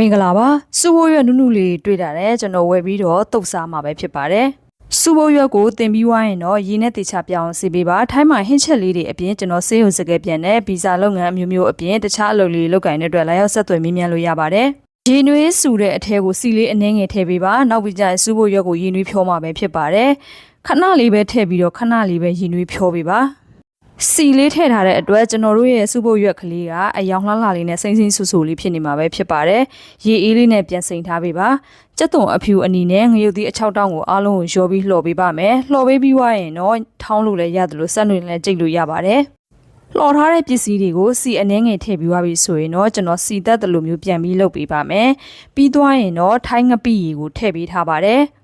မင်္ဂလာပါစူဘိုးရွက်နုနုလေးတွေ့တာတယ်ကျွန်တော်ဝယ်ပြီးတော့တုတ်စားမှာပဲဖြစ်ပါတယ်စူဘိုးရွက်ကိုတင်ပြီးွားရင်တော့ရေနဲ့တေချပြောင်းစီပေးပါထိုင်းမှာဟင်းချက်လေးတွေအပြင်ကျွန်တော်ဆေးရုံစကဲပြန်တဲ့ဗီဇာလုပ်ငန်းအမျိုးမျိုးအပြင်တခြားအလုပ်လေးလုပ်ကိုင်တဲ့အတွက်လာရောက်ဆက်သွယ်မြင်မြန်လို့ရပါတယ်ရေနွေးစူတဲ့အထဲကိုစီလေးအနှဲငယ်ထည့်ပေးပါနောက်ပြီးကျရင်စူဘိုးရွက်ကိုရေနွေးဖြောမှာပဲဖြစ်ပါတယ်ခဏလေးပဲထည့်ပြီးတော့ခဏလေးပဲရေနွေးဖြောပေးပါစီလေးထည့်ထားတဲ့အတွက်ကျွန်တော်တို့ရဲ့စူဘိုးရွက်ကလေးကအယောင်လှလှလေးနဲ့စိမ့်စိမ့်ဆူဆူလေးဖြစ်နေမှာပဲဖြစ်ပါတယ်။ရေအေးလေးနဲ့ပြန်စိမ့်ထားပေးပါ။ကြက်သွန်အဖြူအနီနဲ့ငရုတ်သီးအချောက်တောင်းကိုအားလုံးကိုရောပြီးလှော်ပေးပါမယ်။လှော်ပေးပြီးွားရင်တော့ထောင်းလို့လည်းရတယ်လို့စက်တွေလည်းကြိတ်လို့ရပါတယ်။လှော်ထားတဲ့ပစ္စည်းတွေကိုစီအနှဲငယ်ထည့်ပြီးွားပြီးဆိုရင်တော့ကျွန်တော်စီတက်တယ်လို့မျိုးပြန်ပြီးလုပ်ပေးပါမယ်။ပြီးသွားရင်တော့ထိုင်းငပိရေကိုထည့်ပေးထားပါတယ်။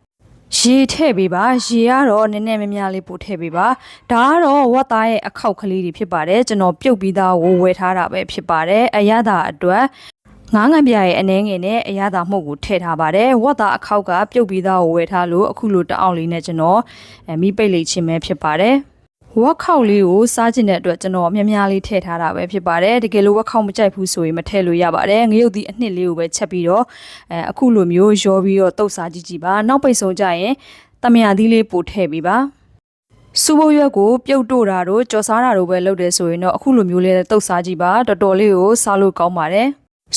ရေထည့်ပေးပါရေကတော့နည်းနည်းများများလေးပို့ထည့်ပေးပါဒါကတော့ဝတ်သားရဲ့အခောက်ကလေးတွေဖြစ်ပါတယ်ကျွန်တော်ပြုတ်ပြီးသားကိုဝယ်ထားတာပဲဖြစ်ပါတယ်အရသာအတွက်ငါးငံပြရဲ့အနှဲငယ်နဲ့အရသာမှုတ်ကိုထည့်ထားပါတယ်ဝတ်သားအခောက်ကပြုတ်ပြီးသားကိုဝယ်ထားလို့အခုလိုတအောင်လေးနဲ့ကျွန်တော်မိပိတ်လိချင်းပဲဖြစ်ပါတယ်ဝက်ခောက်လေးကိုစားခြင်းတဲ့အတွက်ကျွန်တော်များများလေးထည့်ထားတာပဲဖြစ်ပါတယ်တကယ်လို့ဝက်ခောက်မကြိုက်ဘူးဆိုရင်မထည့်လို့ရပါတယ်ငရုတ်သီးအနှစ်လေးကိုပဲချက်ပြီးတော့အခုလိုမျိုးရောပြီးတော့တုတ်စားကြည့်ကြည့်ပါနောက်ပိတ်ဆုံးကြရင်တမယာသီးလေးပို့ထည့်ပေးပါစူဘိုးရွက်ကိုပြုတ်တို့တာတို့ကြော်စားတာတို့ပဲလုပ်တယ်ဆိုရင်တော့အခုလိုမျိုးလေးတုတ်စားကြည့်ပါတော်တော်လေးကိုစားလို့ကောင်းပါတယ်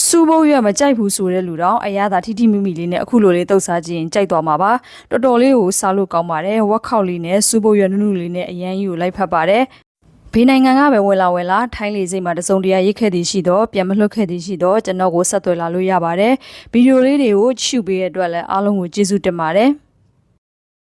စူဘိုးရွက်မကြိုက်ဘူးဆိုတဲ့လူတော့အရသာထိထိမိမိလေးနဲ့အခုလိုလေးတုတ်စားကြည့်ရင်ကြိုက်သွားမှာပါတော်တော်လေးကိုစားလို့ကောင်းပါတယ်ဝက်ခောက်လေးနဲ့စူဘိုးရွက်နုနုလေးနဲ့အရန်ကြီးကိုလိုက်ဖက်ပါတယ်ဘေးနိုင်ငံကပဲဝင်လာထိုင်းလေစိတ်မှာတစုံတရာရိတ်ခဲ့သည်ရှိတော့ပြန်မလွတ်ခဲ့သည်ရှိတော့ကျွန်တော်ကိုဆက်သွယ်လာလို့ရပါတယ်ဗီဒီယိုလေးတွေကိုချစ်ပေးတဲ့အတွက်လည်းအားလုံးကိုကျေးဇူးတင်ပါတယ်